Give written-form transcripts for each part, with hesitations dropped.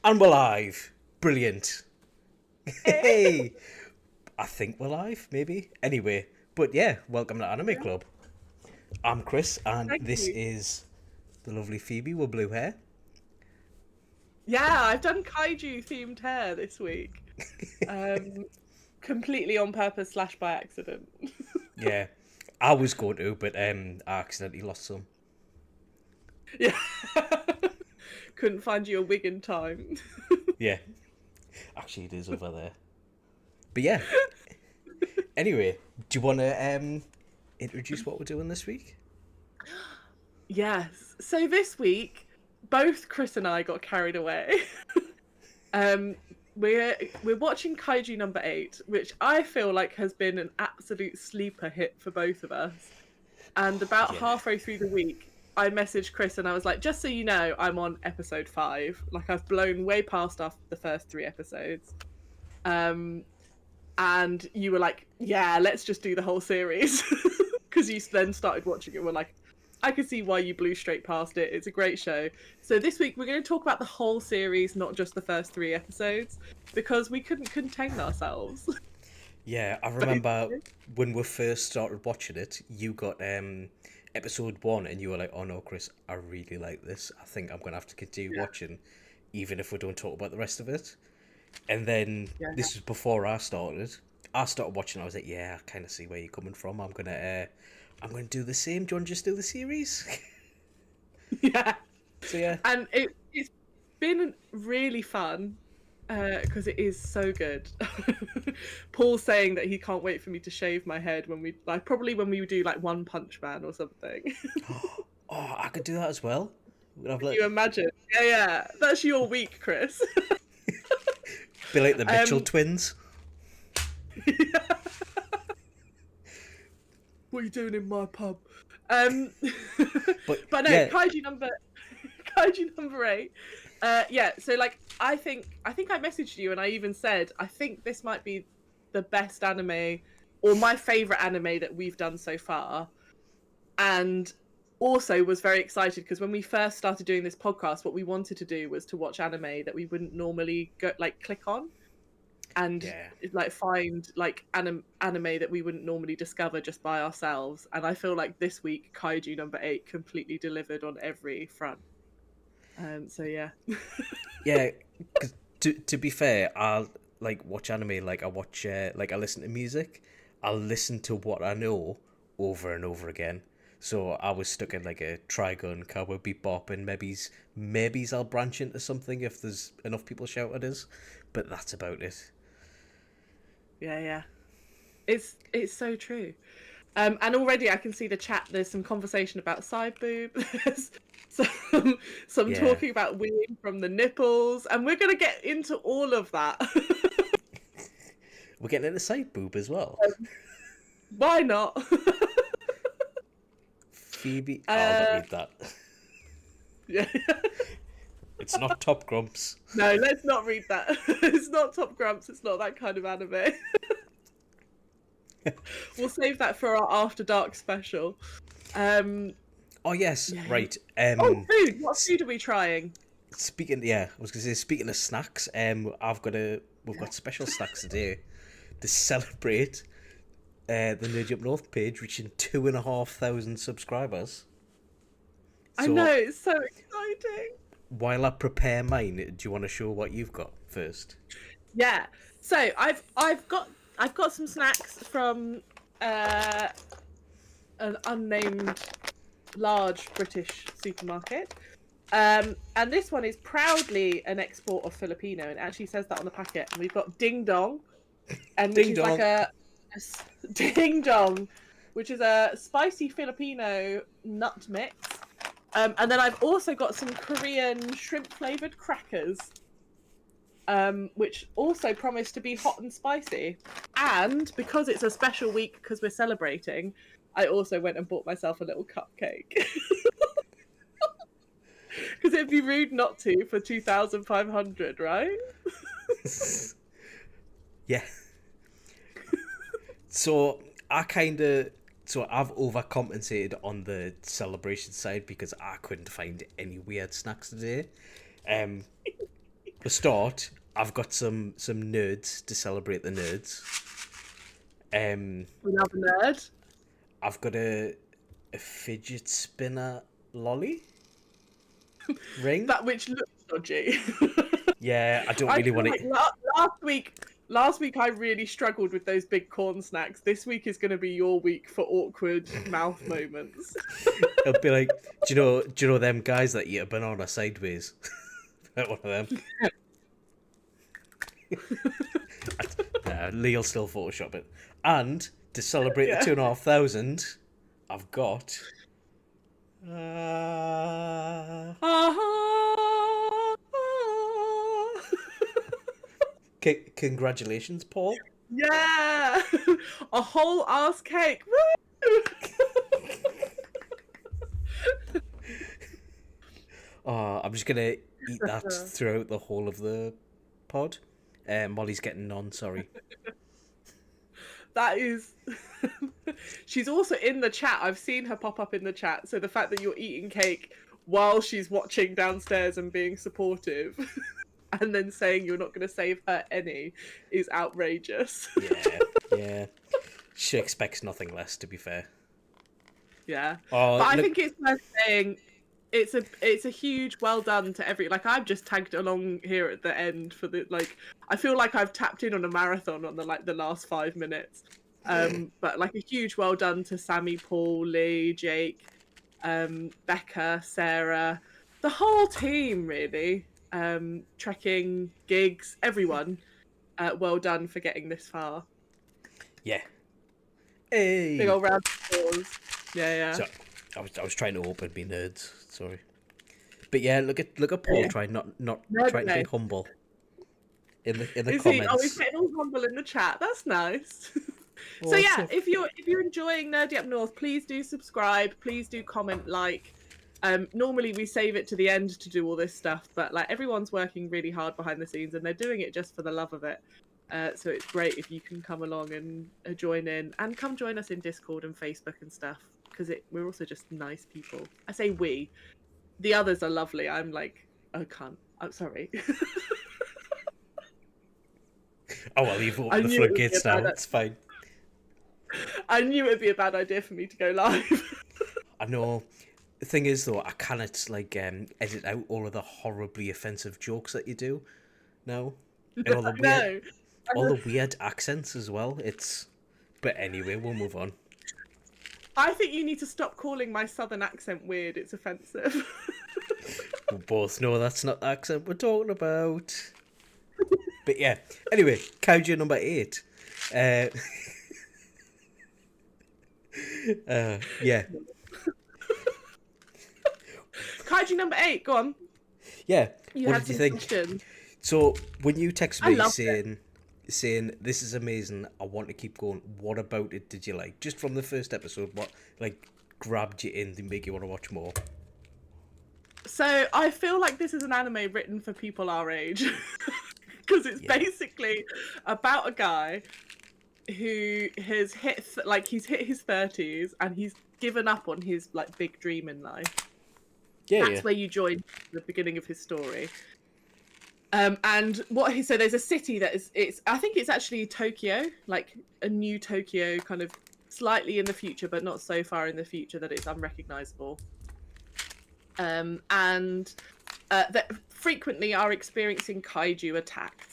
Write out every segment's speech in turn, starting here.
And we're live. Brilliant. Hey. I think we're live, maybe. Anyway, but yeah, welcome to Anime Club. I'm Chris, and Thank this you. is the lovely Phoebe with blue hair. Yeah, I've done kaiju themed hair this week. Um, completely on purpose / by accident. Yeah, I was going to, but I accidentally lost some. Yeah. Couldn't find you a wig in time. Yeah, actually, it is over there. But yeah, anyway, do you want to introduce what we're doing this week? Yes. So this week, both Chris and I got carried away. um, we're watching Kaiju No.8, which I feel like has been an absolute sleeper hit for both of us. And about Yeah. halfway through the week, I messaged Chris and I was like, just so you know, I'm on episode 5. Like, I've blown way past after the first 3 episodes. And you were like, yeah, let's just do the whole series. Because you then started watching it. We're like, I can see why you blew straight past it. It's a great show. So this week, we're going to talk about the whole series, not just the first 3 episodes, because we couldn't contain ourselves. Yeah, I remember when we first started watching it, you got episode 1 and you were like, oh no, Chris, I really like this. I think I'm going to have to continue watching, even if we don't talk about the rest of it. And then Yeah. this was before I started. I started watching, I was like, yeah, I kind of see where you're coming from. I'm going to do the same. Do you want to just do the series? Yeah. So yeah. And it's been really fun because it is so good. Paul's saying that he can't wait for me to shave my head when we probably when we do like One Punch Man or something. Oh, I could do that as well. I've Can you imagine? Yeah, that's your week, Chris. be like the Mitchell Um, twins. What are you doing in my pub? But no, yeah, Kaiju number 8. Yeah, so like I think I messaged you and I even said I think this might be the best anime or my favorite anime that we've done so far, and also was very excited because when we first started doing this podcast, what we wanted to do was to watch anime that we wouldn't normally go like click on and yeah. like find like anime that we wouldn't normally discover just by ourselves. And I feel like this week Kaiju No.8 completely delivered on every front. So yeah. Yeah, 'cause to be fair, I'll like watch anime like I watch like I listen to music. I'll listen to what I know over and over again. So I was stuck in like a Trigun, Cowboy Bebop, and maybe's I'll branch into something if there's enough people shout at us, but that's about it. Yeah. It's so true. And already I can see the chat. There's some conversation about side boob. There's some Yeah, talking about weeing from the nipples, and we're gonna get into all of that. we're getting into side boob as well. Why not? Phoebe, I'll not uh, read that. yeah. It's not Top Grumps. No, let's not read that. It's not Top Grumps. It's not that kind of anime. We'll save that for our After Dark special. Oh yes, Yeah. right. Oh, food. What food are we trying? Yeah, I was gonna say, speaking of snacks, we've got special snacks today to celebrate the nerdyupnorth page reaching 2,500 subscribers. So, I know, it's so exciting. while I prepare mine, do you want to show what you've got first? Yeah. So I've got some snacks from an unnamed large British supermarket. And this one is proudly an export of Filipino, and it actually says that on the packet. And we've got Ding Dong, and which Ding is dong. like Ding Dong, which is a spicy Filipino nut mix. And then I've also got some Korean shrimp flavored crackers, which also promise to be hot and spicy. And because it's a special week because we're celebrating, I also went and bought myself a little cupcake. Because it'd be rude not to for 2,500, right? Yeah. So I've overcompensated on the celebration side because I couldn't find any weird snacks today. the start, I've got some nerds to celebrate the nerds. We love a nerd. I've got a fidget spinner lolly ring. That which looks dodgy. Yeah, I don't I really feel want like to. last week I really struggled with those big corn snacks. This week is going to be your week for awkward mouth moments. It'll be like, do you know them guys that eat a banana sideways? Like one of them. Lee'll still Photoshop it. And to celebrate Yeah. the 2,500, I've got. Congratulations, Paul. Yeah, a whole ass cake. Woo! Oh, I'm just gonna eat that throughout the whole of the pod. Molly's getting none, sorry. That is. She's also in the chat. I've seen her pop up in the chat. So the fact that you're eating cake while she's watching downstairs and being supportive, and then saying you're not going to save her any, is outrageous. Yeah. She expects nothing less, to be fair. Yeah, Oh, but I think it's worth saying it's a huge well done to every, like, I've just tagged along here at the end for the, like, I feel like I've tapped in on a marathon on the last 5 minutes. But like a huge well done to Sammy, Paul, Lee, Jake, Becca, Sarah, the whole team really. Trekking, Gigs, everyone. Well done for getting this far. Yeah. Hey. Big old round of applause. Yeah. So, I was trying to open me nerds. Sorry, but yeah, look at Paul trying not trying to be humble. In the Is comments. he? Oh, he's getting all humble in the chat. That's nice. So Well, yeah, if you're enjoying Nerdy Up North, please do subscribe. Please do comment, like. Normally we save it to the end to do all this stuff, but like everyone's working really hard behind the scenes and they're doing it just for the love of it. So it's great if you can come along and join in, and come join us in Discord and Facebook and stuff, because we're also just nice people. I say we. The others are lovely. I'm like, oh, cunt. I'm sorry. Oh well, you've opened the floodgates now. It's fine. I knew it'd be a bad idea for me to go live. I know. The thing is, though, I cannot like edit out all of the horribly offensive jokes that you do now, and all the weird accents as well. But anyway, we'll move on. I think you need to stop calling my southern accent weird. It's offensive. We both know that's not the accent we're talking about. But yeah, anyway, Kaiju No.8. Yeah. Kaiju No.8, go on. Yeah. You what had did you some think? questions. So when you text me loved saying this is amazing, I want to keep going, what about it did you like? Just from the first episode, what like grabbed you in to make you want to watch more? So I feel like this is an anime written for people our age, because it's basically about a guy who has he's hit his 30s and he's given up on his like big dream in life. That's where you join the beginning of his story. And so there's a city that I think it's actually Tokyo, like a new Tokyo, kind of slightly in the future, but not so far in the future that it's unrecognizable. That frequently are experiencing kaiju attacks.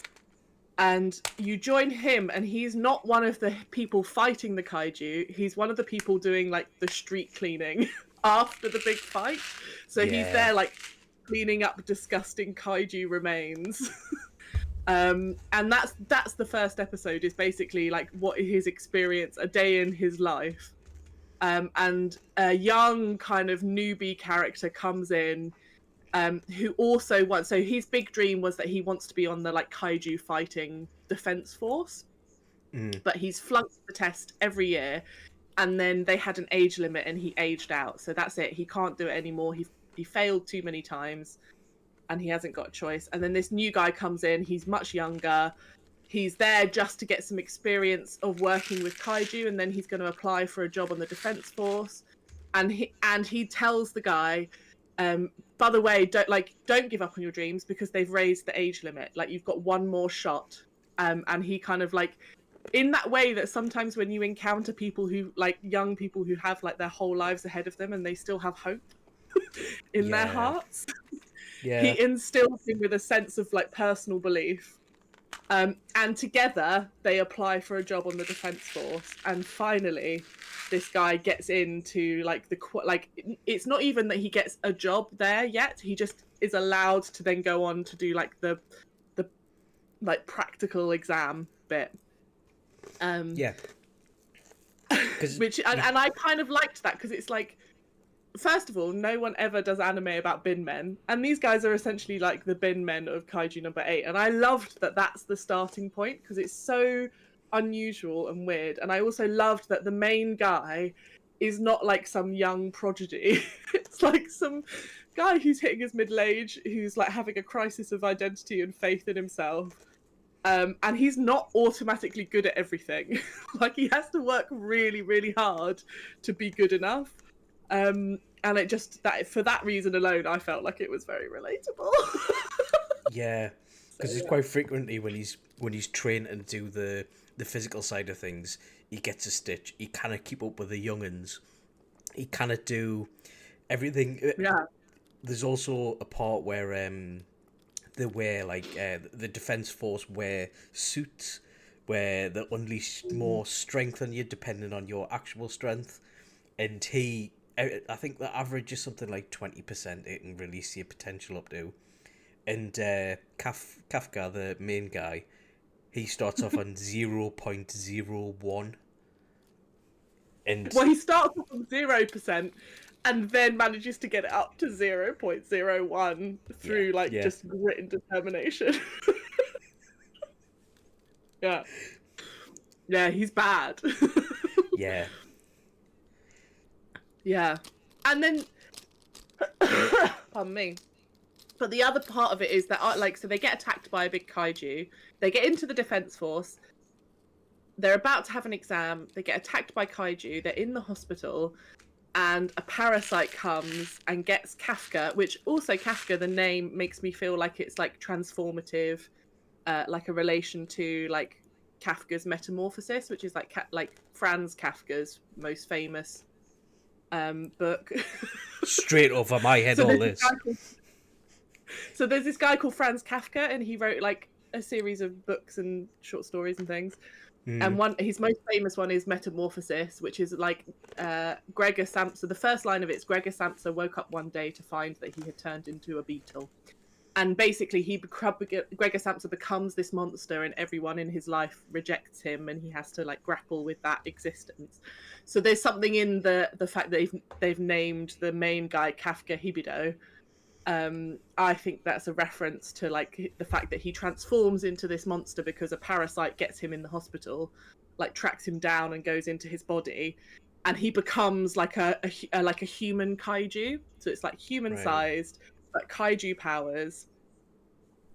And you join him, and he's not one of the people fighting the kaiju. He's one of the people doing like the street cleaning after the big fight. So he's there like cleaning up disgusting kaiju remains. And that's the first episode, is basically like what his experience, a day in his life. And a young kind of newbie character comes in, who also wants, so his big dream was that he wants to be on the like kaiju fighting defense force, but he's flunked the test every year, and then they had an age limit and he aged out, so that's it, he can't do it anymore. He failed too many times and he hasn't got a choice. And then this new guy comes in, he's much younger, he's there just to get some experience of working with kaiju, and then he's going to apply for a job on the defense force. And he tells the guy, By the way, don't give up on your dreams because they've raised the age limit. Like you've got one more shot. And he kind of like, in that way that sometimes when you encounter people who like young people who have like their whole lives ahead of them and they still have hope in their hearts, he instills him with a sense of like personal belief. And together they apply for a job on the Defence Force, and finally this guy gets into like it's not even that he gets a job there yet, he just is allowed to then go on to do like the like practical exam bit. Which and I kind of liked that because it's like, first of all, no one ever does anime about bin men, and these guys are essentially like the bin men of Kaiju No.8, and I loved that that's the starting point because it's so unusual and weird. And I also loved that the main guy is not like some young prodigy. It's like some guy who's hitting his middle age, who's like having a crisis of identity and faith in himself. And he's not automatically good at everything. Like he has to work really, really hard to be good enough. And it just, that for that reason alone, I felt like it was very relatable. Yeah, because it's quite frequently when he's trained to do the physical side of things, he gets a stitch. He kind of keep up with the young'uns. He kind of do everything. Yeah. There's also a part where they wear like the Defence Force wear suits where they unleash more strength on you depending on your actual strength, and I think the average is something like 20% it can release your potential up to. And Kafka, the main guy, he starts off on 0.01. And well, he starts off on 0% and then manages to get it up to 0.01 through just grit and determination. Yeah, he's bad. Yeah. Yeah. And then pardon me. But the other part of it is that so they get attacked by a big kaiju. They get into the Defence Force. They're about to have an exam. They get attacked by kaiju. They're in the hospital. And a parasite comes and gets Kafka, which also Kafka, the name makes me feel like it's like transformative, like a relation to like Kafka's Metamorphosis, which is like Franz Kafka's most famous book. Straight over my head, all this. So there's this guy called Franz Kafka, and he wrote like a series of books and short stories and things. And his most famous one is Metamorphosis, which is like Gregor Samsa. The first line of it is Gregor Samsa woke up one day to find that he had turned into a beetle. And basically, Gregor Samsa becomes this monster, and everyone in his life rejects him, and he has to like grapple with that existence. So there's something in the fact that they've named the main guy Kafka Hibido. I think that's a reference to like the fact that he transforms into this monster because a parasite gets him in the hospital, like tracks him down and goes into his body, and he becomes like a human kaiju. So it's like human sized, like kaiju powers.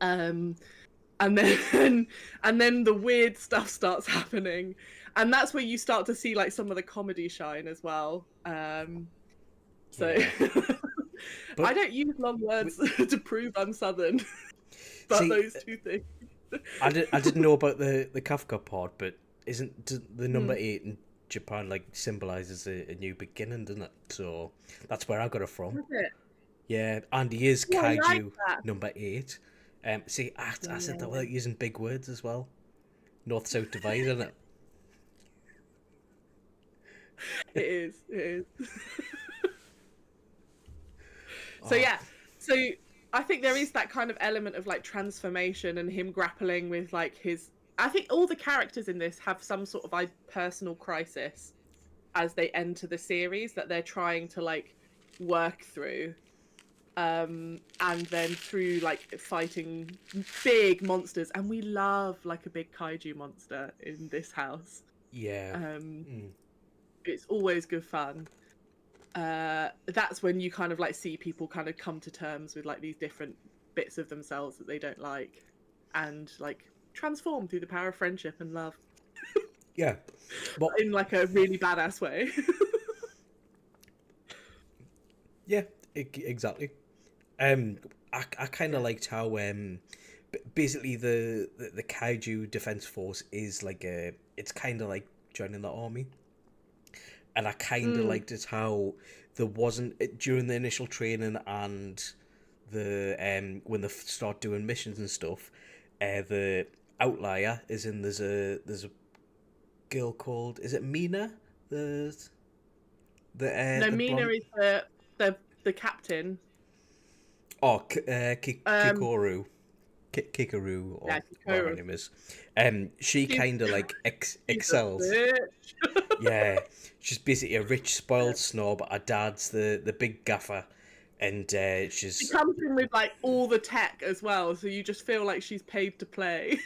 And then the weird stuff starts happening, and that's where you start to see like some of the comedy shine as well. So. But I don't use long words to prove I'm Southern, but those two things. I didn't know about the Kafka part, but isn't the number 8 in Japan like symbolizes a new beginning, doesn't it? So that's where I got it from. Is it? Yeah, and he is Kaiju number 8. See, I said that without using big words as well. North-south divide, isn't it? It is. So so I think there is that kind of element of like transformation and him grappling with like his. I think all the characters in this have some sort of personal crisis as they enter the series that they're trying to like work through, and then through like fighting big monsters, and we love like a big kaiju monster in this house. Yeah. It's always good fun. That's when you kind of like see people kind of come to terms with like these different bits of themselves that they don't like, and like transform through the power of friendship and love. Yeah, but in like a really badass way. Yeah, Exactly. I kind of liked how basically the kaiju defense force is like it's kind of like joining the army, and I kind of Mm. liked it how there wasn't during the initial training and the when they start doing missions and stuff, the outlier is in there's a girl called, is it Mina, the No, the Mina blonde. is the captain. Oh, Um, Kikoru. Kikaru, or yeah, whatever her Kikoru. name is. She She's, kind of like she's a excels. bitch. Yeah, she's basically a rich, Yeah. spoiled snob. Her dad's the big gaffer, and She she's comes in with like all the tech as well, so you just feel like she's paid to play.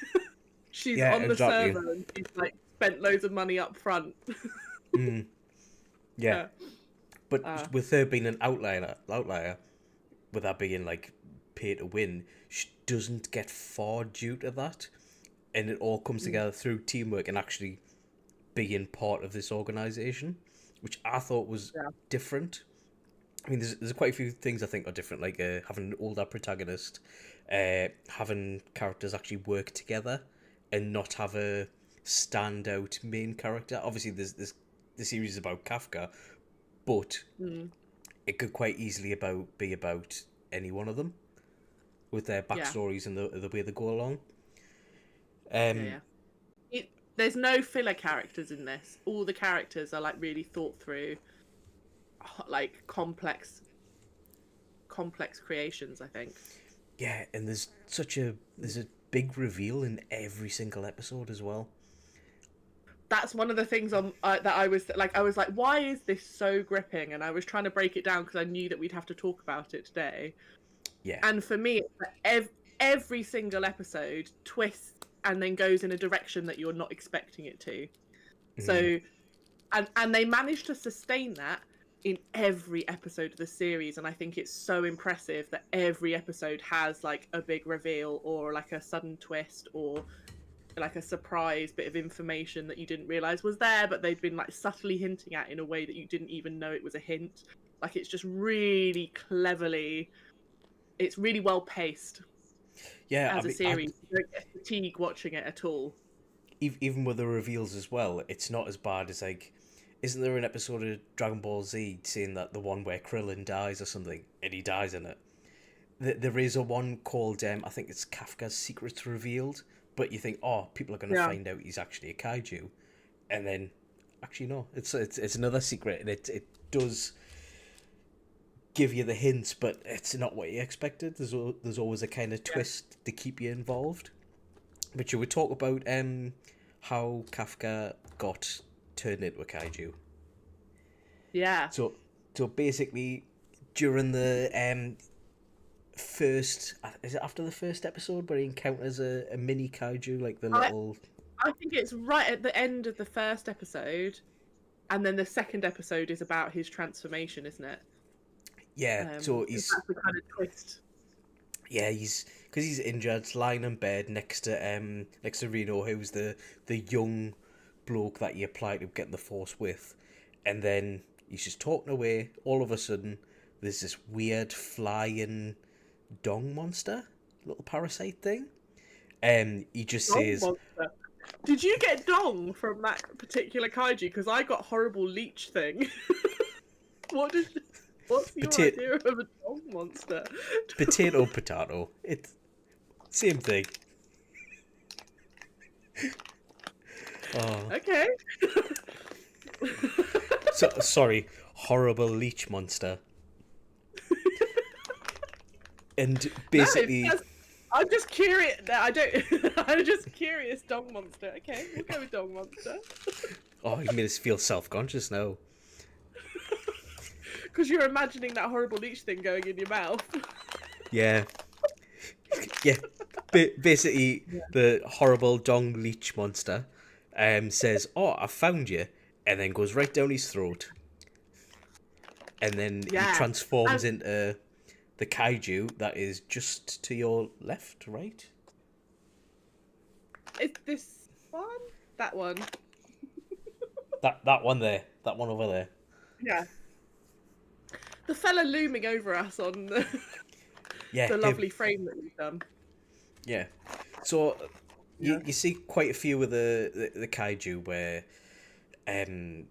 She's yeah, on the exactly. server and she's like spent loads of money up front. Mm, yeah, Yeah. but Uh, with her being an outlier, with her being like pay to win, she doesn't get far due to that, and it all comes mm, together through teamwork and actually being part of this organization, which I thought was yeah. different. I mean, there's quite a few things I think are different, like having an older protagonist, having characters actually work together, and not have a standout main character. Obviously, there's the series is about Kafka, but Mm, it could quite easily be about any one of them with their yeah. backstories and the way they go along. Yeah. Um, Yeah. There's no filler characters in this. All the characters are like really thought through, like complex creations, I think. yeah, and there's a big reveal in every single episode as well. That's one of the things on that I was like, why is this so gripping? And I was trying to break it down because I knew that we'd have to talk about it today. Yeah. And for me, it's like every single episode twists and then goes in a direction that you're not expecting it to. Mm. So, and they managed to sustain that in every episode of the series, and I think it's so impressive that every episode has like a big reveal or like a sudden twist or like a surprise bit of information that you didn't realize was there, but they'd been like subtly hinting at in a way that you didn't even know it was a hint. Like it's just really cleverly, it's really well paced Yeah, I as a mean, series. You don't get fatigue watching it at all. even with the reveals as well, it's not as bad as like, isn't there an episode of Dragon Ball Z saying that the one where Krillin dies or something, and he dies in it? There is a one called I think it's Kafka's Secrets Revealed, but you think, oh, people are going to Yeah. find out he's actually a kaiju, and then actually no, it's another secret, and it does give you the hints, but it's not what you expected. There's always a kind of Yeah. twist to keep you involved. But you would talk about how Kafka got turned into a kaiju. Yeah. So basically, during the first, is it after the first episode where he encounters a mini kaiju, like the I, little. I think it's right at the end of the first episode, and then the second episode is about his transformation, isn't it? Yeah, so That's the kind of twist. he's because he's injured, lying in bed next to Reno, who's the young bloke that you apply to get in the force with, and then he's just talking away. All of a sudden, there's this weird flying dong monster, little parasite thing, and he just Dong says, monster. Did you get dong from that particular kaiju? Because I got horrible leech thing. what did? What's your "Potato, idea of a dong monster? potato. It's same thing." Oh, Okay. so sorry, horrible leech monster, and No, basically. I'm just curious. No, I don't. I'm just curious. Dong monster. Okay, we'll go with dong monster. Oh, you made us feel self-conscious now. Because you're imagining that horrible leech thing going in your mouth. Yeah. Yeah. Basically, the horrible dong leech monster says, "Oh, I found you," and then goes right down his throat. And then he Yeah. transforms into the kaiju that is just to your left, right? Is this one? That one. That one there. That one over there. Yeah. the fella looming over us on Yeah, the him. lovely frame that we've done. Yeah. So Yeah. you see quite a few of the kaiju where they're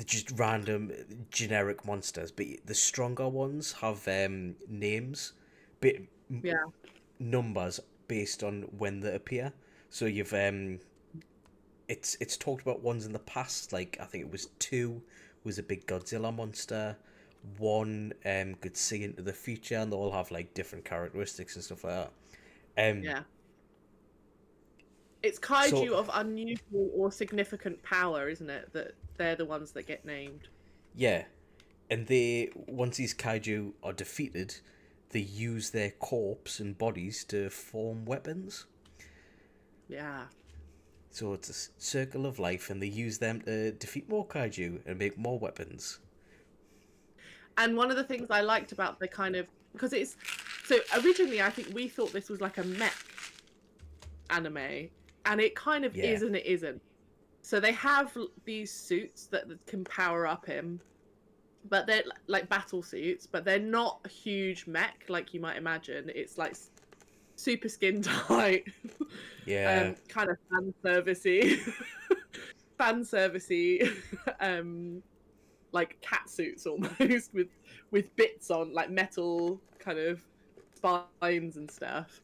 just random generic monsters, but the stronger ones have names, bit Yeah. numbers based on when they appear. So you've it's talked about ones in the past, like I think it was two was a big Godzilla monster. One could see into the future, and they all have like different characteristics and stuff like that. Yeah. It's So kaiju of unusual or significant power, isn't it? That they're the ones that get named. yeah, and they once these kaiju are defeated, they use their corpse and bodies to form weapons. Yeah. So it's a circle of life, and they use them to defeat more kaiju and make more weapons. And one of the things I liked about the kind of, because it's so originally I think we thought this was like a mech anime, and it kind of Yeah. is and it isn't. So they have these suits that can power up him, but they're like battle suits, but they're not a huge mech like you might imagine. It's like super skin tight, Yeah. kind of fan servicey, like cat suits almost with bits on, like metal kind of spines and stuff.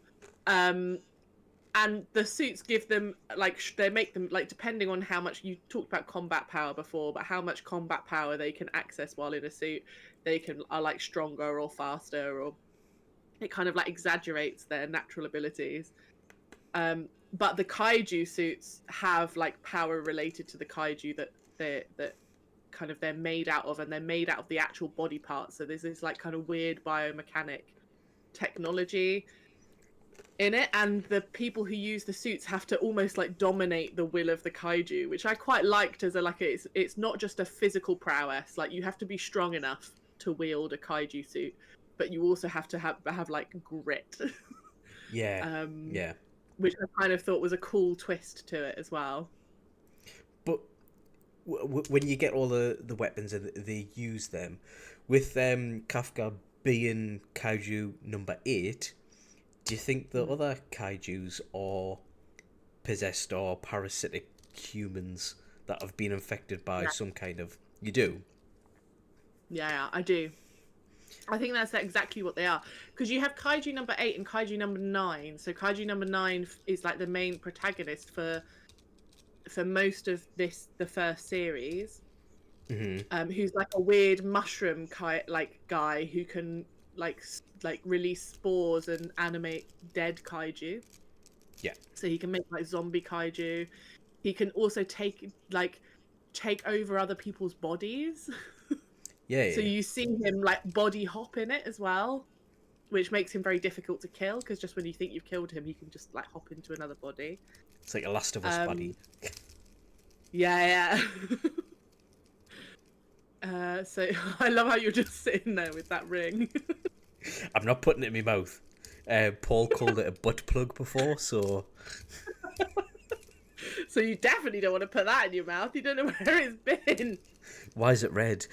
And the suits give them like they make them like, depending on how much, you talked about combat power before, but how much combat power they can access while in a suit, they are like stronger or faster, or it kind of like exaggerates their natural abilities. But the kaiju suits have like power related to the kaiju that they're made out of, and they're made out of the actual body parts. So there's this like kind of weird biomechanic technology in it, and the people who use the suits have to almost like dominate the will of the kaiju, which I quite liked as a like it's not just a physical prowess, like you have to be strong enough to wield a kaiju suit, but you also have to have like grit. Yeah. Yeah. Which I kind of thought was a cool twist to it as well. But when you get all the weapons and they use them, with Kafka being kaiju number 8, do you think the other kaijus are possessed or parasitic humans that have been infected by some kind of... You do? Yeah, I do. I think that's exactly what they are, because you have kaiju number 8 and kaiju number 9. So kaiju number 9 is like the main protagonist for most of the first series. Who's like a weird mushroom guy who can like release spores and animate dead kaiju. Yeah. So he can make like zombie kaiju. He can also take over other people's bodies. Yeah. So you see him like body hop in it as well, which makes him very difficult to kill, because just when you think you've killed him, he can just like hop into another body. It's like a Last of Us body. Yeah. So I love how you're just sitting there with that ring. I'm not putting it in my mouth. Paul called it a butt plug before, so... So you definitely don't want to put that in your mouth. You don't know where it's been. Why is it red?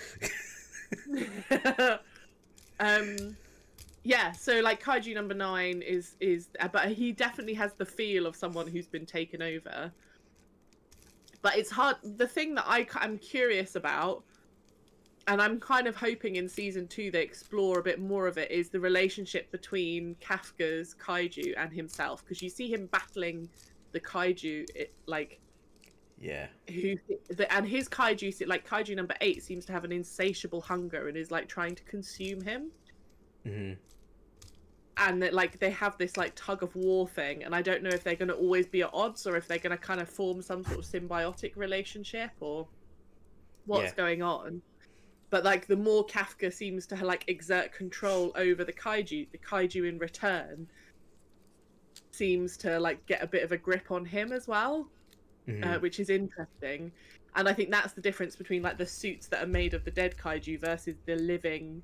Yeah, so like kaiju number 9 is but he definitely has the feel of someone who's been taken over. But it's hard. The thing that I'm curious about, and I'm kind of hoping in season 2 they explore a bit more of it, is the relationship between Kafka's kaiju and himself, because you see him battling the kaiju Yeah. and his kaiju, like kaiju number 8, seems to have an insatiable hunger and is like trying to consume him. And that like they have this like tug of war thing, and I don't know if they're going to always be at odds, or if they're going to kind of form some sort of symbiotic relationship, or what's going on. But like the more Kafka seems to like exert control over the kaiju in return seems to like get a bit of a grip on him as well. Which is interesting. And I think that's the difference between like the suits that are made of the dead kaiju versus the living,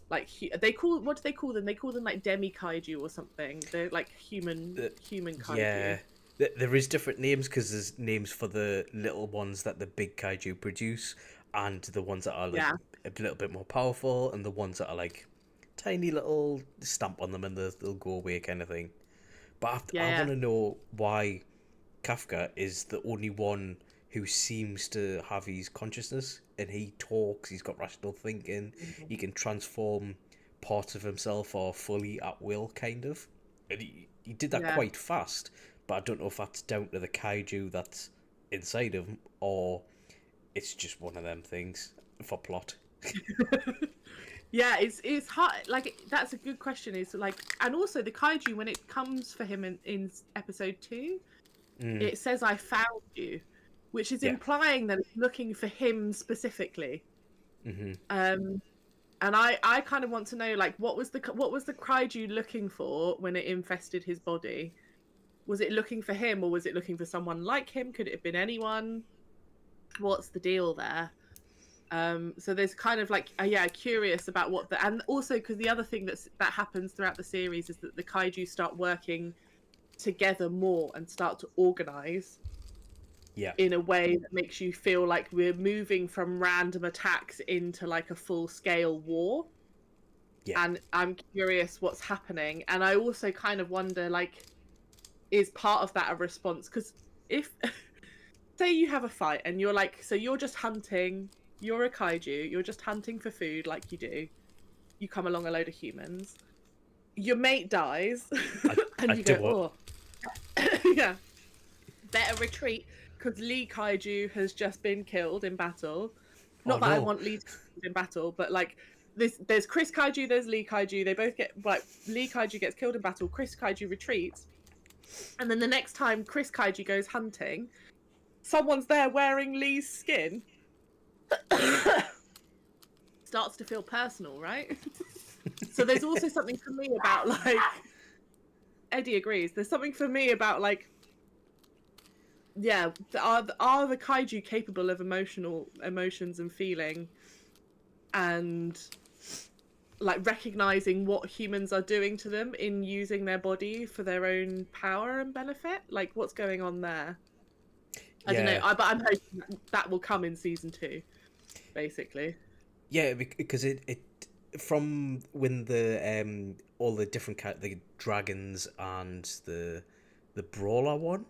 like what do they call them? They call them like demi kaiju or something. They're like human kaiju. Yeah. There is different names, because there's names for the little ones that the big kaiju produce, and the ones that are like a little bit more powerful, and the ones that are like tiny little stamp on them and they'll go away kind of thing. But I want to know why Kafka is the only one who seems to have his consciousness, and he talks, he's got rational thinking, he can transform parts of himself or fully at will, kind of. And he did that quite fast, but I don't know if that's down to the kaiju that's inside him, or it's just one of them things for plot. Yeah, it's hard. Like, that's a good question. Is like, and also the kaiju, when it comes for him in episode 2, it says "I found you," which is implying that it's looking for him specifically. And I kind of want to know, like, what was the kaiju looking for when it infested his body? Was it looking for him, or was it looking for someone like him? Could it have been anyone? What's the deal there? So there's kind of like, curious about what and also because the other thing that happens throughout the series is that the kaiju start working together more and start to organize in a way that makes you feel like we're moving from random attacks into like a full-scale war. And I'm curious what's happening, and I also kind of wonder, like, is part of that a response? Because if say you have a fight and you're like, so you're just hunting, you're a kaiju, you're just hunting for food like you do, you come along a load of humans, your mate dies, and you go, yeah, better retreat because Lee Kaiju has just been killed in battle. Not that I want Lee to be killed in battle, but like there's Kris Kaiju, there's Lee Kaiju. They both get, like, Lee Kaiju gets killed in battle, Kris Kaiju retreats, and then the next time Kris Kaiju goes hunting, someone's there wearing Lee's skin. Starts to feel personal, right? So there's also something for me about, like, Eddie agrees. There's something for me about, like, are the kaiju capable of emotions and feeling, and like recognizing what humans are doing to them in using their body for their own power and benefit? Like, what's going on there? I don't know. But I'm hoping that will come in season 2, basically. Yeah, because it from when the all the different the dragons and the brawler one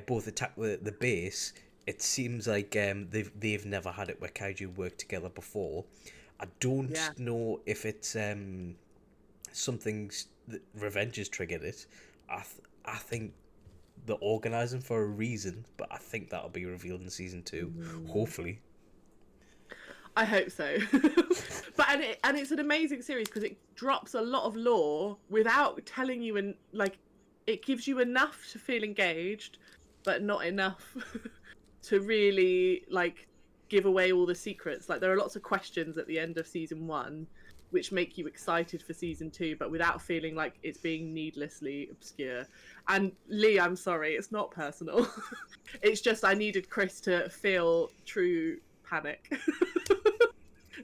both attack the base. It seems like they've never had it where kaiju work together before. I don't know if it's something that Revenge has triggered it. I think they're organising for a reason, but I think that'll be revealed in season 2, hopefully. I hope so. But and it's an amazing series because it drops a lot of lore without telling you, and like, it gives you enough to feel engaged, but not enough to really like give away all the secrets. Like, there are lots of questions at the end of season 1 which make you excited for season 2, but without feeling like it's being needlessly obscure. And Lee, I'm sorry, it's not personal. It's just I needed Kris to feel true panic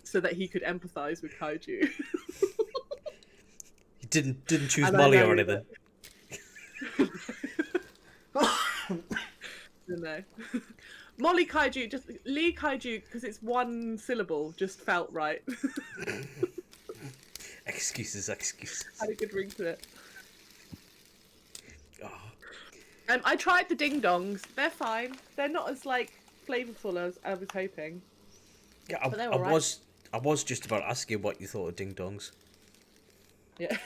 so that he could empathize with kaiju. He didn't choose Molly or anything. No. Molly Kaiju, just Lee Kaiju, because it's one syllable, just felt right. Excuses. Had a good ring to it. Oh. I tried the ding dongs. They're fine. They're not as like flavorful as I was hoping. Yeah, but they're all right. I was just about asking what you thought of ding dongs. Yeah.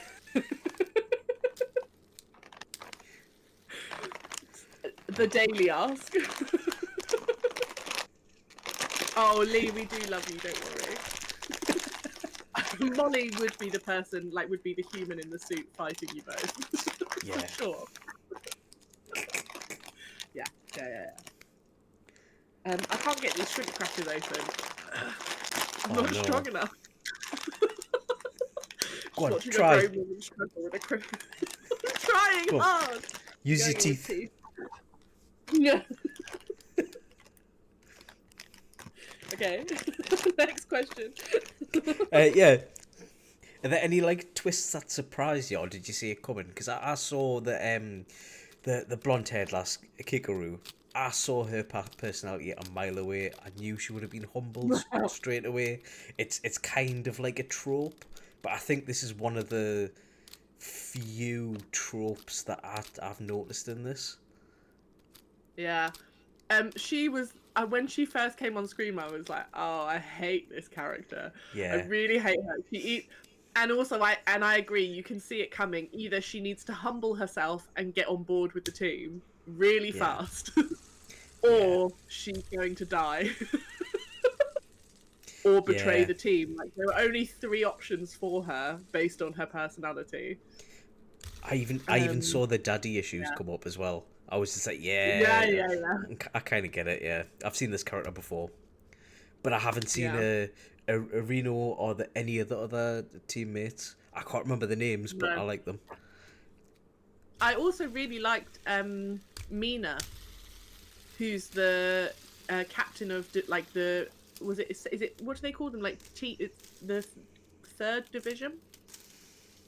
The daily ask. Oh, Lee, we do love you, don't worry. Molly would be the person, like, would be the human in the suit fighting you both. Yeah. For sure. Yeah. I can't get these shrimp crackers open. I'm not strong enough. Go on, try. A grown woman struggle with a I'm trying hard. Use your teeth. Yeah. Okay. Next question. Yeah. Are there any like twists that surprised you, or did you see it coming? Because I saw the blonde-haired lass Kikaru. I saw her personality a mile away. I knew she would have been humbled straight away. It's kind of like a trope, but I think this is one of the few tropes that I've noticed in this. Yeah. She was when she first came on screen, I was like, oh, I hate this character. I Yeah, really hate her. And also I agree, you can see it coming. Either she needs to humble herself and get on board with the team really yeah, fast, yeah, or she's going to die. Or betray yeah. the team. Like there were only three options for her based on her personality. I even Um saw the daddy issues yeah. come up as well. I was just like, Yeah, yeah, yeah, yeah. I kind of get it. Yeah, I've seen this character before, but I haven't seen Yeah. a Reno or any of the other teammates. I can't remember the names, but I No. like them. I also really liked Mina, who's the captain of like the is it what do they call them, like it's the third division,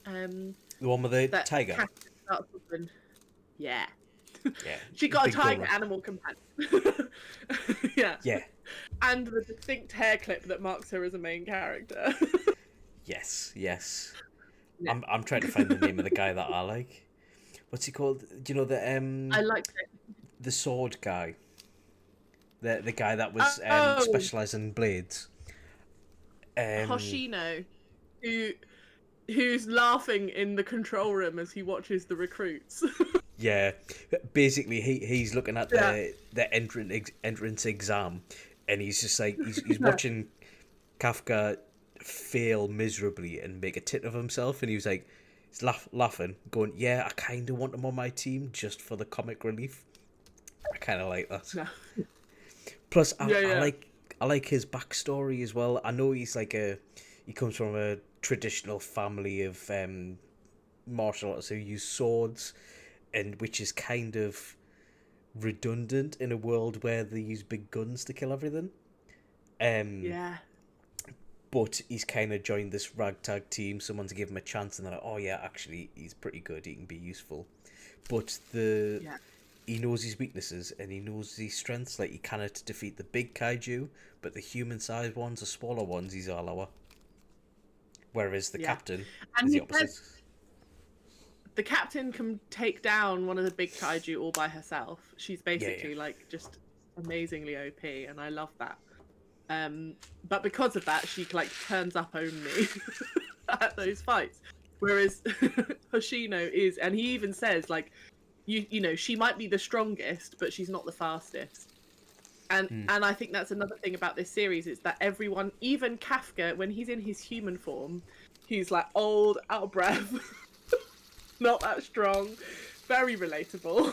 The one with the that tiger. captain starts with yeah. Yeah, She got a big tiger gorilla. animal companion. Yeah, Yeah, and the distinct hair clip that marks her as a main character. yes, yes. Yeah. I'm trying to find the name of the guy that I like. What's he called? Do you know I liked it. the sword guy? The guy that was Oh, specialised in blades. Um, Hoshino, who who's laughing in the control room as he watches the recruits. yeah, basically he's looking at Yeah. the entrance exam, and he's just like he's watching Kafka fail miserably and make a tit of himself, and he was like he's laughing, going, "Yeah, I kind of want him on my team just for the comic relief." I kind of like that. No. Plus, Yeah, yeah. I like his backstory as well. I know he comes from a traditional family of martial artists who use swords, and which is kind of redundant in a world where they use big guns to kill everything. Um, Yeah. but he's kind of joined this ragtag team. Someone to give him a chance, and they're like, "Oh yeah, actually, he's pretty good. He can be useful." But Yeah. he knows his weaknesses and he knows his strengths. Like he cannot defeat the big kaiju, but the human-sized ones, the smaller ones, he's all our. Whereas the Yeah. captain And is the he said opposite. the captain can take down one of the big kaiju all by herself. She's Yeah, basically like just amazingly OP, and I love that. But because of that, she like turns up only at those fights. Whereas Hoshino is, and he even says like, you know, she might be the strongest, but she's not the fastest. And I think that's another thing about this series is that everyone, even Kafka, when he's in his human form, he's like old, out of breath, not that strong, very relatable.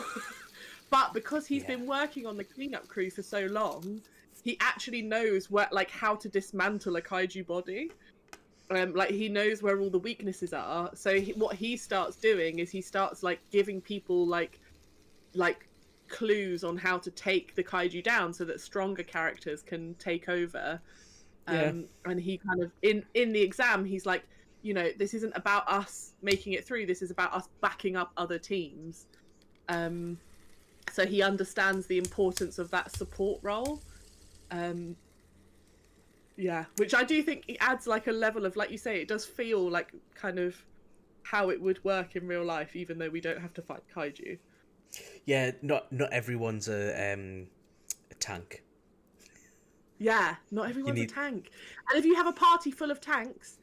But because he's Yeah. been working on the cleanup crew for so long, he actually knows what, like, how to dismantle a kaiju body. Like he knows where all the weaknesses are. So what he starts doing is he starts like giving people like clues on how to take the kaiju down so that stronger characters can take over. Yeah. And he kind of in the exam he's like, you know, this isn't about us making it through, this is about us backing up other teams. So he understands the importance of that support role. Yeah, which I do think it adds like a level of, like you say, it does feel like kind of how it would work in real life, even though we don't have to fight kaiju. Yeah, not everyone's a tank. Yeah, not everyone's need- a tank. And if you have a party full of tanks,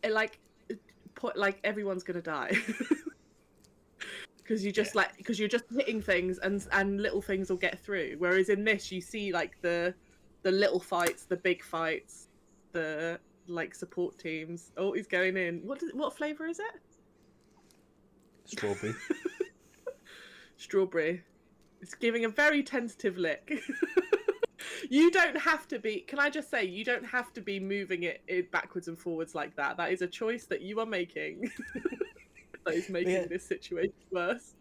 it like everyone's gonna die. Because you just because you're just hitting things and little things will get through. Whereas in this, you see like the little fights, the big fights, the like support teams. Oh, he's going in. What flavor is it? Strawberry. Strawberry. It's giving a very tentative lick. You don't have to be. Can I just say, you don't have to be moving it backwards and forwards like that. That is a choice that you are making. That is making this situation worse.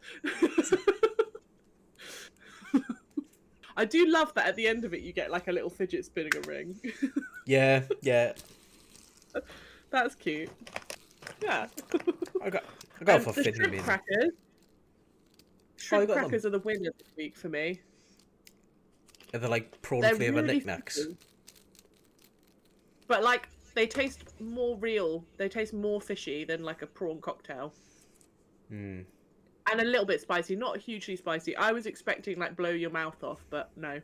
I do love that at the end of it you get like a little fidget spinning a ring. Yeah, yeah. That's cute. Yeah. I got for the fitting him shrimp in. crackers. Oh, Shrimp you got crackers are the winner this week for me. Are they like prawn They're flavour really knickknacks? fishy, but like they taste more real. They taste more fishy than like a prawn cocktail. Hmm. And a little bit spicy, not hugely spicy. I was expecting like blow your mouth off, but no.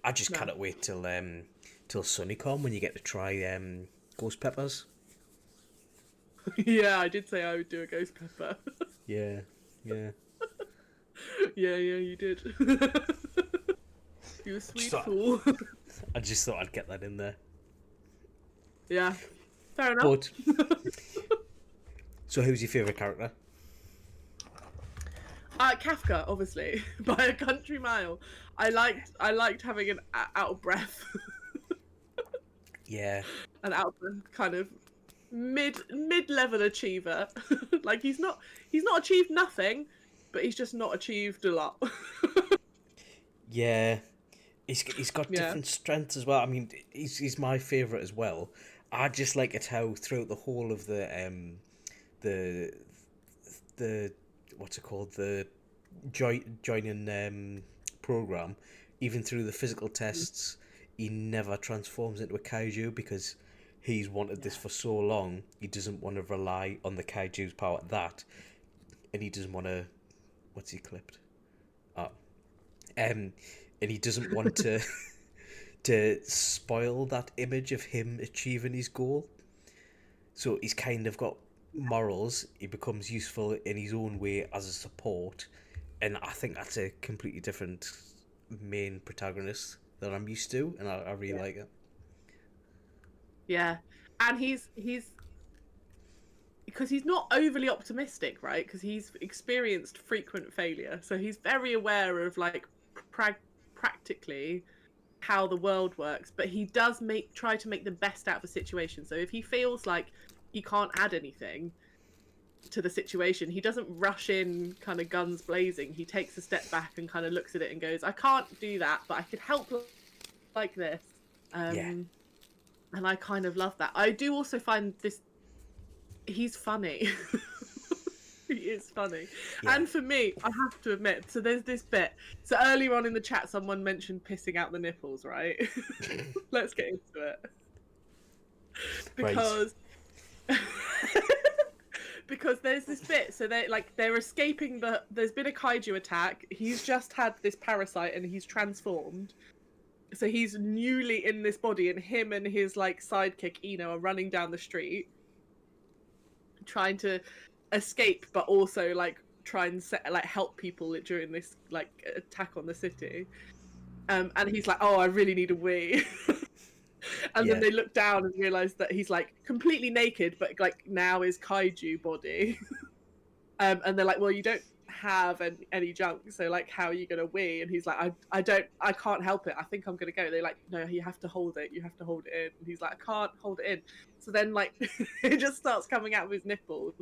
I just No. cannot wait till Sunnycon when you get to try ghost peppers. Yeah, I did say I would do a ghost pepper. Yeah, yeah. Yeah, you did. You a sweet Stop. fool. I just thought I'd get that in there. Yeah, fair enough. But so, who's your favourite character? Kafka, obviously, by a country mile. I liked having an out of breath, Yeah, an out of breath kind of mid-level achiever. Like he's not achieved nothing, but he's just not achieved a lot. yeah. He's got Yeah. different strengths as well. I mean, he's my favourite as well. I just like it how throughout the whole of the what's it called, the joining program, even through the physical tests, he never transforms into a kaiju because he's wanted this for so long. He doesn't want to rely on the kaiju's power at that, and he doesn't want to. What's he clipped? Oh, and he doesn't want to to spoil that image of him achieving his goal. So he's kind of got morals. He becomes useful in his own way as a support, and I think that's a completely different main protagonist that I'm used to, and I really like it. Yeah, and he's because he's not overly optimistic, right? Because he's experienced frequent failure, so he's very aware of like practically how the world works, but he does try to make the best out of a situation. So if he feels like he can't add anything to the situation, he doesn't rush in kind of guns blazing. He takes a step back and kind of looks at it and goes, I can't do that, but I could help like this. And I kind of love that. I do also find he's funny. He is funny. Yeah. And for me, I have to admit, so there's this bit. So earlier on in the chat, someone mentioned pissing out the nipples, right? Let's get into it. Because because there's this bit, so they're escaping there's been a kaiju attack. He's just had this parasite and he's transformed. So he's newly in this body, and him and his like sidekick Eno are running down the street trying to escape, but also like try and help people during this like attack on the city. And he's like, oh, I really need a wee. And then they look down and realize that he's like completely naked, but like now is kaiju body. And they're like, well, you don't have any junk, so like how are you gonna wee? And he's like, I can't help it, I think I'm gonna go. They're like, no, you have to hold it in. And he's like, I can't hold it in. So then like it just starts coming out of his nipples.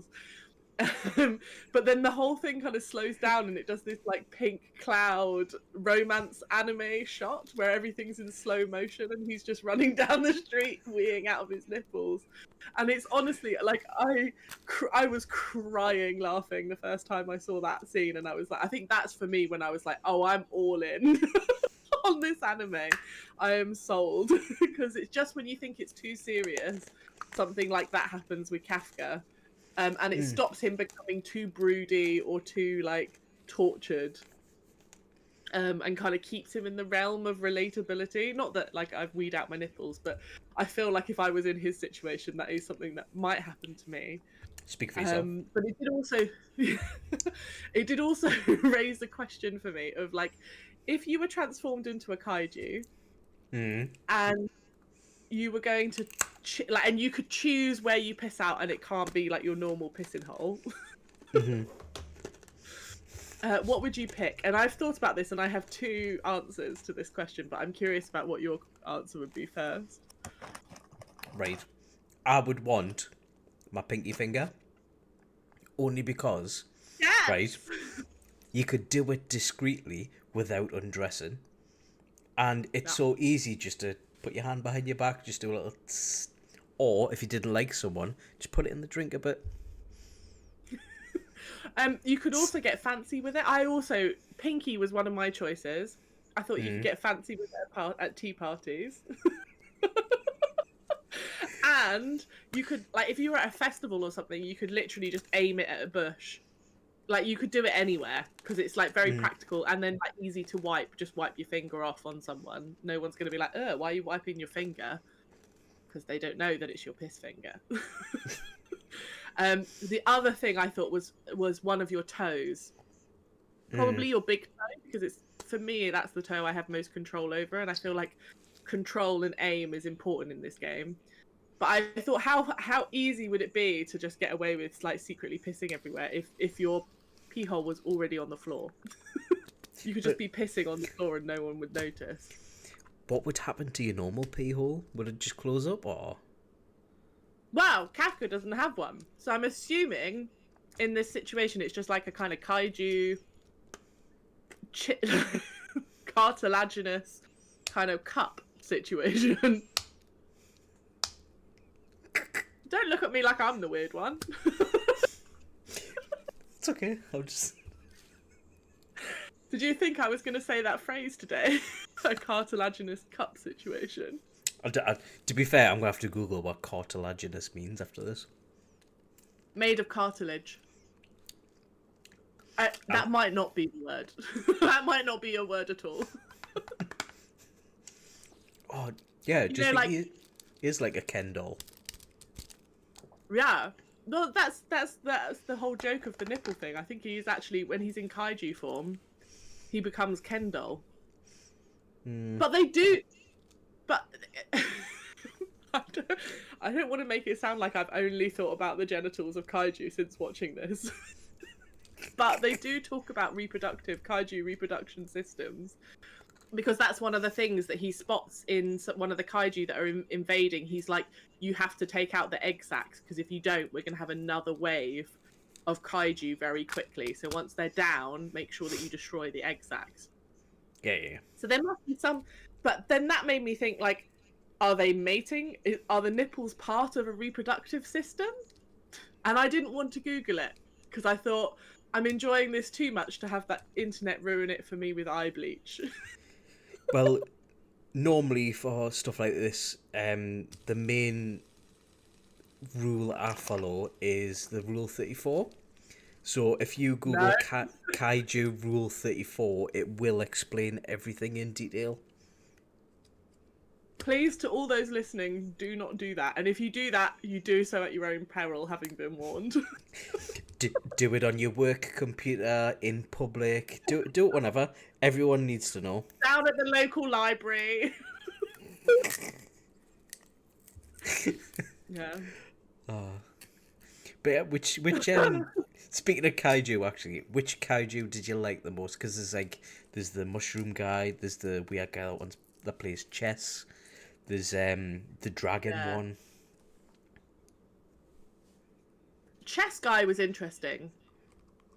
But then the whole thing kind of slows down and it does this like pink cloud romance anime shot where everything's in slow motion and he's just running down the street weeing out of his nipples. And it's honestly like I was crying laughing the first time I saw that scene, and I was like, I think that's for me when I was like, oh, I'm all in on this anime. I am sold. Because it's just when you think it's too serious, something like that happens with Kafka. And it stops him becoming too broody or too like tortured, and kind of keeps him in the realm of relatability. Not that like I've weed out my nipples, but I feel like if I was in his situation, that is something that might happen to me. Speak for yourself. But it did also raise the question for me of like, if you were transformed into a kaiju and you were going to and you could choose where you piss out, and it can't be like your normal pissing hole. What would you pick? And I've thought about this, and I have two answers to this question, but I'm curious about what your answer would be first. Right. I would want my pinky finger, only because, right, you could do it discreetly without undressing, and it's so easy just to put your hand behind your back, just do a little or if you didn't like someone, just put it in the drink a bit. You could also get fancy with it. Pinky was one of my choices. I thought you could get fancy with it at tea parties. And you could, like, if you were at a festival or something, you could literally just aim it at a bush. Like, you could do it anywhere because it's like very practical and then like easy to wipe. Just wipe your finger off on someone. No one's going to be like, why are you wiping your finger? Because they don't know that it's your piss finger. The other thing I thought was one of your toes. Probably your big toe, because it's, for me, that's the toe I have most control over, and I feel like control and aim is important in this game. But I thought, how easy would it be to just get away with like secretly pissing everywhere if your pee hole was already on the floor? You could just be pissing on the floor and no one would notice. What would happen to your normal pee hole? Would it just close up, or? Well, Kafka doesn't have one, so I'm assuming in this situation it's just like a kind of kaiju, cartilaginous kind of cup situation. Don't look at me like I'm the weird one. It's okay. I'll just. Did you think I was going to say that phrase today? A cartilaginous cup situation. To be fair, I'm going to have to Google what cartilaginous means after this. Made of cartilage. That might not be the word. That might not be a word at all. Oh, yeah, just know, like, he is like a Ken doll. Yeah. No, that's the whole joke of the nipple thing. I think he's actually, when he's in kaiju form, he becomes Ken doll. But they do... But I don't want to make it sound like I've only thought about the genitals of kaiju since watching this. But they do talk about kaiju reproduction systems, because that's one of the things that he spots in one of the kaiju that are invading. He's like, you have to take out the egg sacs, because if you don't, we're going to have another wave of kaiju very quickly. So once they're down, make sure that you destroy the egg sacs. Yeah. So there must be some... But then that made me think, like, are they mating? Are the nipples part of a reproductive system? And I didn't want to Google it, because I thought, I'm enjoying this too much to have that internet ruin it for me with eye bleach. Well, normally for stuff like this, the main rule I follow is the Rule 34. So if you Google Kaiju Rule 34, it will explain everything in detail. Please, to all those listening, do not do that. And if you do that, you do so at your own peril, having been warned. do it on your work computer, in public. Do it whenever. Everyone needs to know. Down at the local library. Yeah. But yeah, which speaking of kaiju, actually, which kaiju did you like the most? Because there's the mushroom guy, there's the weird guy that plays chess, there's the dragon one. Chess guy was interesting.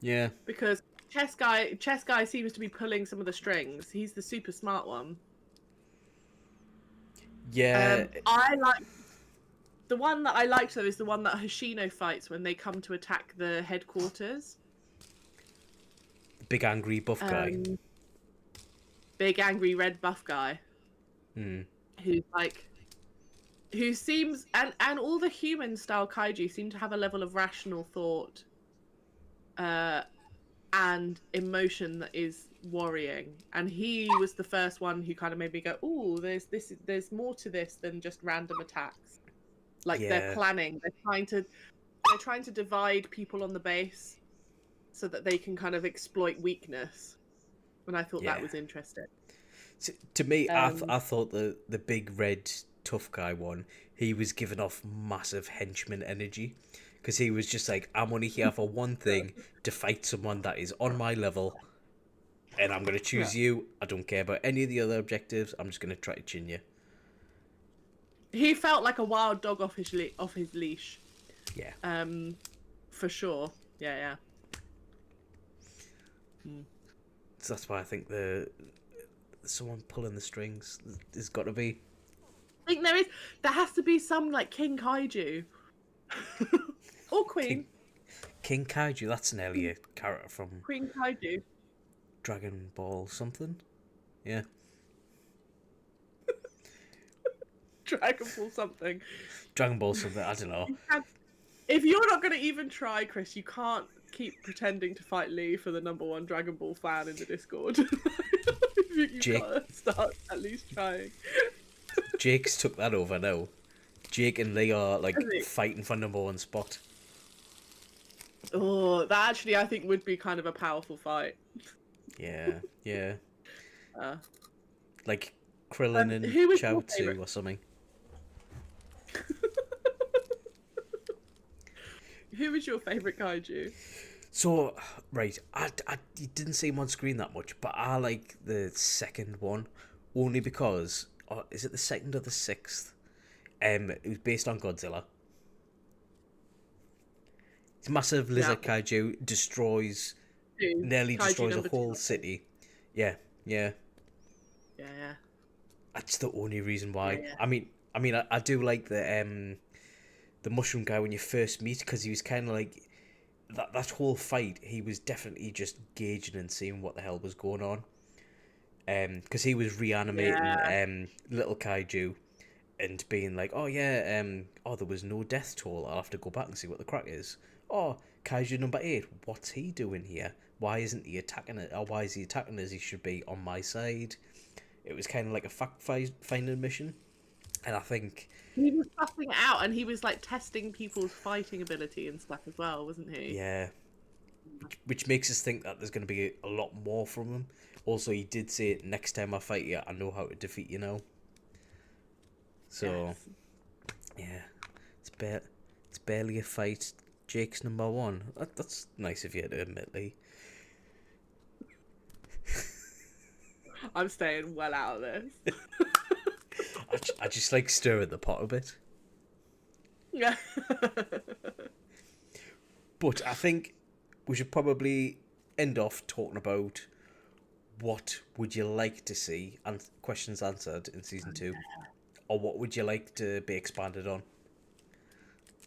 Yeah. Because chess guy seems to be pulling some of the strings. He's the super smart one. Yeah. The one that I liked, though, is the one that Hoshino fights when they come to attack the headquarters. Big angry buff guy. Big angry red buff guy. Who seems, and all the human style kaiju seem to have a level of rational thought and emotion that is worrying. And he was the first one who kind of made me go, ooh, there's more to this than just random attacks. Like, they're planning, they're trying to divide people on the base so that they can kind of exploit weakness. And I thought that was interesting. To me, I thought the big red tough guy one, he was giving off massive henchman energy, because he was just like, I'm only here for one thing, to fight someone that is on my level, and I'm going to choose you. I don't care about any of the other objectives. I'm just going to try to chin you. He felt like a wild dog off his leash. Yeah. For sure. Yeah. So that's why I think someone pulling the strings has got to be. I think there has to be some like King Kaiju or Queen. King Kaiju. That's nearly a character from Queen Kaiju. Dragon Ball something. Yeah. Dragon Ball something. Dragon Ball something. I don't know. If you're not going to even try, Chris, you can't keep pretending to fight Lee for the #1 Dragon Ball fan in the Discord. You've Jake. got to start at least trying. Jake's took that over now. Jake and Lee are like Has he? fighting for #1 spot. Oh, that actually I think would be kind of a powerful fight. Yeah, yeah. Uh, Like Krillin and who was your Chaozu favourite? or something. Who was your favourite kaiju? So, right, I didn't see him on screen that much, but I like the second one only because, is it the second or the sixth? It was based on Godzilla. It's massive lizard kaiju, nearly Kaiju destroys a number whole 2. city. Yeah. Yeah. That's the only reason why. Yeah. I mean, I do like the mushroom guy when you first meet, because he was kind of like that whole fight. He was definitely just gauging and seeing what the hell was going on. Because he was reanimating little kaiju and being like, oh yeah, there was no death toll. I'll have to go back and see what the crack is. Oh, Kaiju #8, what's he doing here? Why isn't he attacking it? Or why is he attacking us? He should be on my side. It was kind of like a fact-finding mission. And I think... He was sussing it out, and he was, like, testing people's fighting ability and stuff as well, wasn't he? Yeah. Which makes us think that there's going to be a lot more from him. Also, he did say, next time I fight you, I know how to defeat you now. So, Yes. yeah. It's barely a fight. Jake's #1. That's nice of you to admit, Lee. I'm staying well out of this. I just like stirring the pot a bit. Yeah. But I think we should probably end off talking about what would you like to see and questions answered in season 2, or what would you like to be expanded on.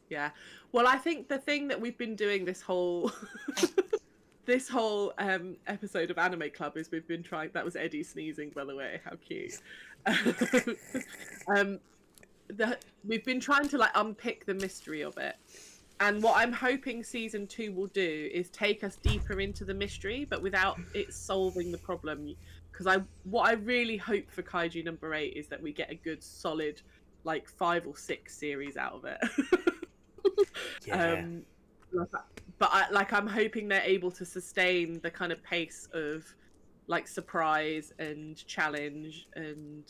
Yeah. Well, I think the thing that we've been doing this whole episode of Anime Club is we've been trying. That was Eddie sneezing, by the way. How cute. We've been trying to like unpick the mystery of it. And what I'm hoping season 2 will do is take us deeper into the mystery, but without it solving the problem. Because what I really hope for Kaiju #8 is that we get a good solid, like 5 or 6 series out of it. Yeah. But I'm hoping they're able to sustain the kind of pace of like surprise and challenge and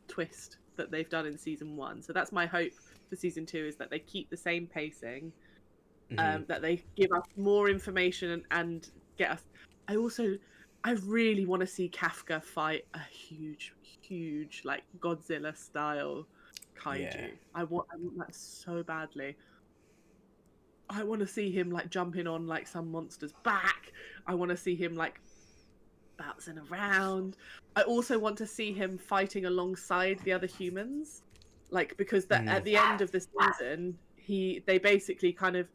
twist that they've done in season 1. So that's my hope for season 2, is that they keep the same pacing, that they give us more information and get us. I really want to see Kafka fight a huge like Godzilla style kaiju. Yeah. I want that so badly. I want to see him like jumping on like some monster's back. I want to see him like bouncing around. I also want to see him fighting alongside the other humans, like because at the end of the season, they basically kind of,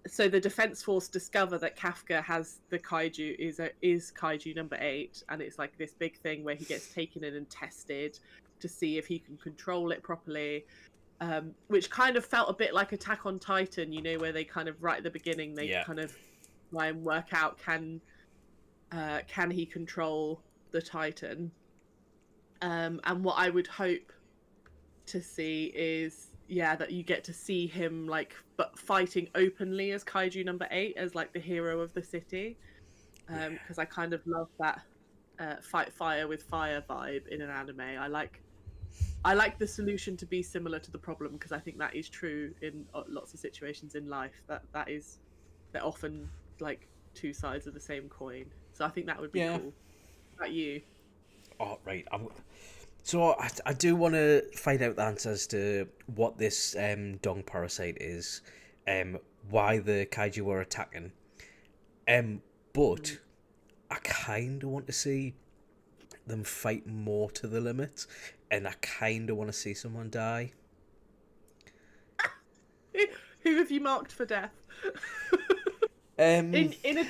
so the defense force discover that Kafka has the kaiju is Kaiju #8, and it's like this big thing where he gets taken in and tested to see if he can control it properly. Which kind of felt a bit like Attack on Titan, you know, where they kind of right at the beginning kind of try and work out can he control the Titan. And what I would hope to see is that you get to see him like but fighting openly as Kaiju #8, as like the hero of the city. Because I kind of love that fight fire with fire vibe in an anime. I like the solution to be similar to the problem, because I think that is true in lots of situations in life. They're often like two sides of the same coin. So I think that would be cool. What about you? Oh, right. So I do want to find out the answers to what this dong parasite is, why the kaiju were attacking. But I kind of want to see them fight more to the limit, and I kind of want to see someone die. Who have you marked for death? Um, In a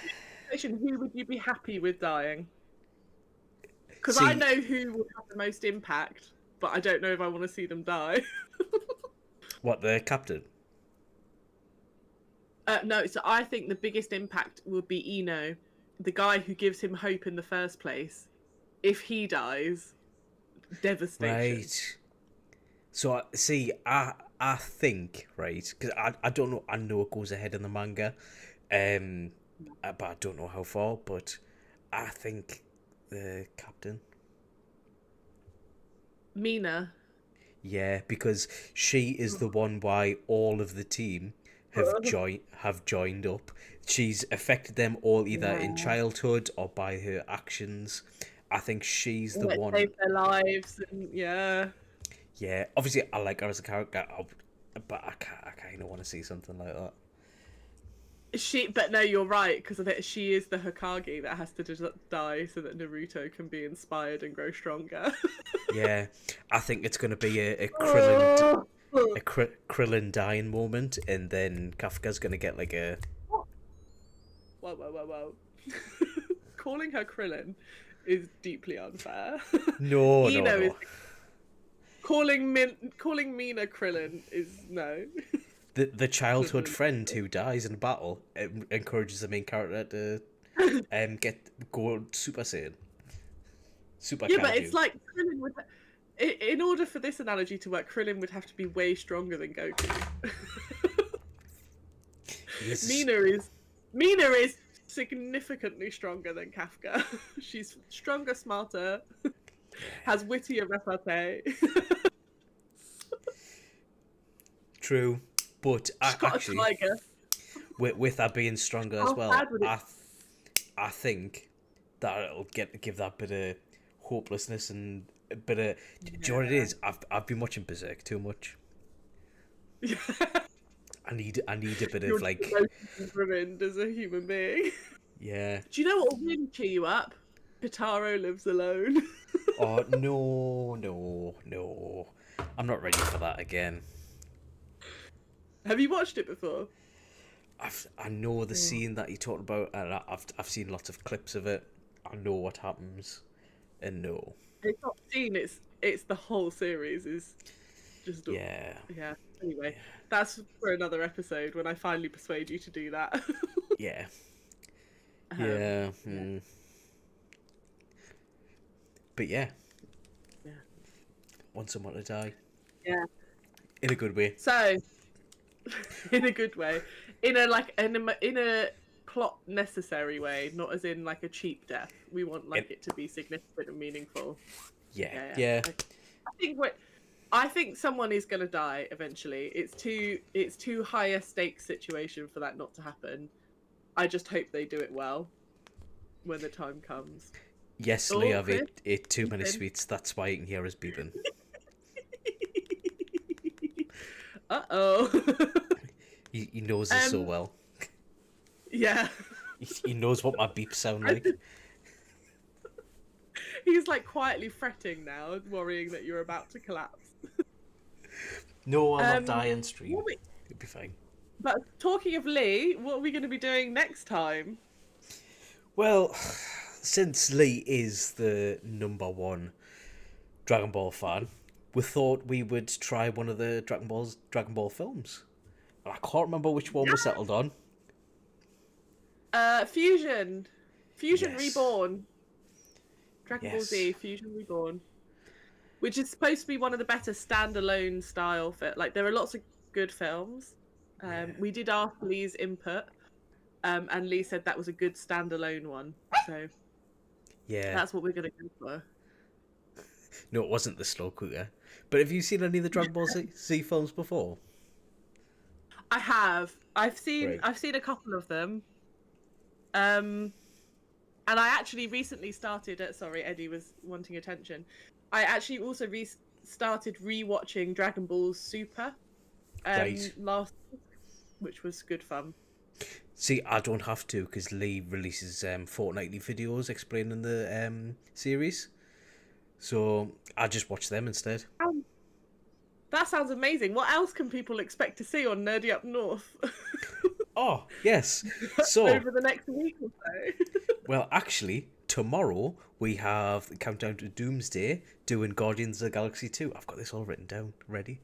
situation, who would you be happy with dying? Because I see, know who would have the most impact, but I don't know if I want to see them die. what the captain? No, so I think the biggest impact would be Eno, the guy who gives him hope in the first place. If he dies, devastation. Right. So see, I think right because I don't know. I know it goes ahead in the manga, but I don't know how far. But I think the captain. Mina. Yeah, because she is the one why all of the team have joined up. She's affected them all either in Yeah. childhood or by her actions. I think she's the Let's one. save their lives and yeah. Yeah, obviously I like her as a character, but I kind of want to see something like that. But no, you're right because I think she is the Hokage that has to die so that Naruto can be inspired and grow stronger. Yeah, I think it's going to be Oh. Krillin dying moment, and then Kafka's going to get like a. Whoa, whoa, whoa, whoa. Calling her Krillin is deeply unfair. No, no, Eno is no. calling Mina Krillin is no. The childhood friend who dies in battle encourages the main character to go Super Saiyan. Super Yeah, Kaiju. but it's like Krillin would. In order for this analogy to work, Krillin would have to be way stronger than Goku. Mina is significantly stronger than Kafka. She's stronger, smarter, has wittier repartee. True, but She's got actually, a tiger. with her being stronger as How well, bad would it? I think that it'll give that bit of hopelessness and a bit of. Do you know what it is? I've been watching Berserk too much. I need a bit You're of like. ruined as a human being. Yeah. Do you know what will really cheer you up? Kataro lives alone. Oh no! I'm not ready for that again. Have you watched it before? I know the scene that you talked about, and I've seen lots of clips of it. I know what happens, and no. It's not seen. It's the whole series is just Yeah. yeah. Anyway, that's for another episode when I finally persuade you to do that. Yeah. Yeah. But yeah. Yeah. Want someone to die. Yeah. In a good way. So, in a good way, in a plot necessary way, not as in like a cheap death. We want it to be significant and meaningful. Yeah. I think someone is going to die eventually. It's too high a stakes situation for that not to happen. I just hope they do it well when the time comes. Yes, Lee, I've ate too many sweets. That's why you can hear us beeping. Uh-oh. He knows us so well. Yeah. He knows what my beeps sound like. He's like quietly fretting now, worrying that you're about to collapse. No, I'll not die on stream. It'll be fine. But talking of Lee, what are we going to be doing next time? Well, since Lee is the #1 Dragon Ball fan, we thought we would try one of the Dragon Ball films. I can't remember which one we settled on. Fusion Yes. Reborn. Dragon Ball Z Fusion Reborn, which is supposed to be one of the better standalone style like there are lots of good films. We did ask Lee's input, and Lee said that was a good standalone one. So Yeah, that's what we're gonna go for. No, it wasn't the slow cooker. But have you seen any of the Dragon Ball Z films before? I have. I've seen Right. a couple of them. And I actually recently started. Sorry, Eddie was wanting attention. I actually also started rewatching Dragon Ball Super last week, which was good fun. See, I don't have to because Lee releases fortnightly videos explaining the series, so I just watch them instead. That sounds amazing. What else can people expect to see on Nerdy Up North? Oh, yes. So, over the next week or so. well, actually, tomorrow we have the Countdown to Doomsday doing Guardians of the Galaxy 2. I've got this all written down, ready.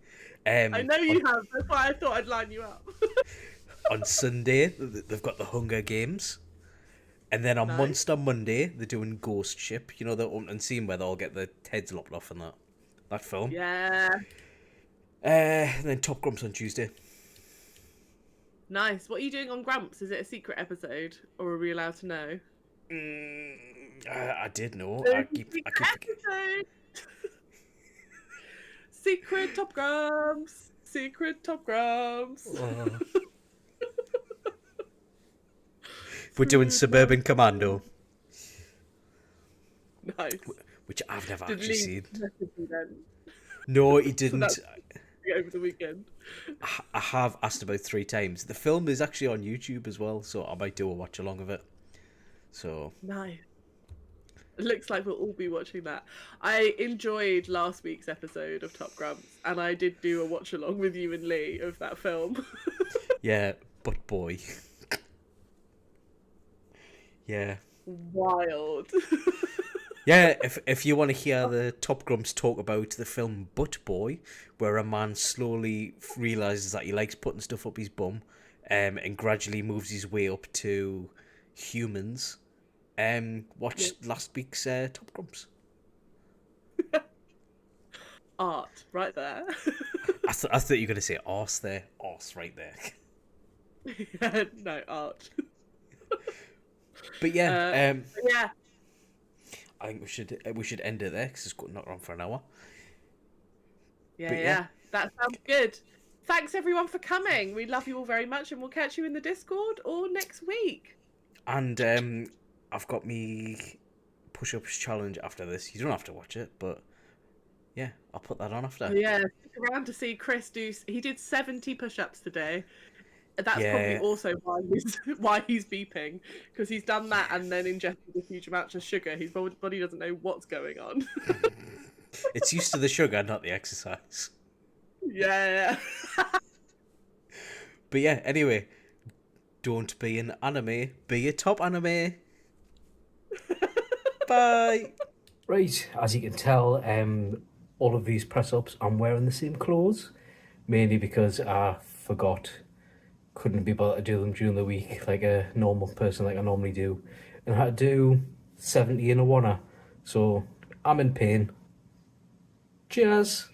I know you On, have. That's why I thought I'd line you up. on Sunday, they've got the Hunger Games. And then on Nice. Monster Monday, they're doing Ghost Ship. You know, the opening scene where they all get their heads lopped off in that film. Yeah. And then Top Grumps on Tuesday. Nice. What are you doing on Grumps? Is it a secret episode, or are we allowed to know? I did know. There's I a keep secret forgetting. episode. Secret Top Grumps. Secret Top Grumps. Oh. We're doing Suburban Commando, Nice. which I've never Did actually Lee seen. message you then? No, he didn't. that's- Over the weekend. I have asked about 3 times. The film is actually on YouTube as well, so I might do a watch along of it. So Nice. It looks like we'll all be watching that. I enjoyed last week's episode of Top Grumps, and I did do a watch along with you and Lee of that film. yeah, but boy, yeah, Wild. yeah. If you want to hear the Top Grumps talk about the film Butt Boy, where a man slowly realizes that he likes putting stuff up his bum, and gradually moves his way up to humans. Watch last week's Top Grumps. Art, right there. I thought you were going to say arse there. Arse right there. No, art. But yeah, Yeah. I think we should end it there because it's not on for an hour. Yeah, But yeah. That sounds good. Thanks everyone for coming. We love you all very much, and we'll catch you in the Discord or next week. And I've got me push-ups challenge after this. You don't have to watch it, but yeah, I'll put that on after. Yeah, stick around to see Chris do. He did 70 push-ups today. That's Yeah. probably also why he's beeping, because he's done that and then ingested a huge amount of sugar. His body doesn't know what's going on. It's used to the sugar, not the exercise. Yeah. But yeah, anyway, don't be an anime, be a top anime. Bye. Right, as you can tell, all of these press-ups I'm wearing the same clothes, mainly because I couldn't be bothered to do them during the week like a normal person like I normally do, and I had to do 70 in a wanna, so I'm in pain. Cheers.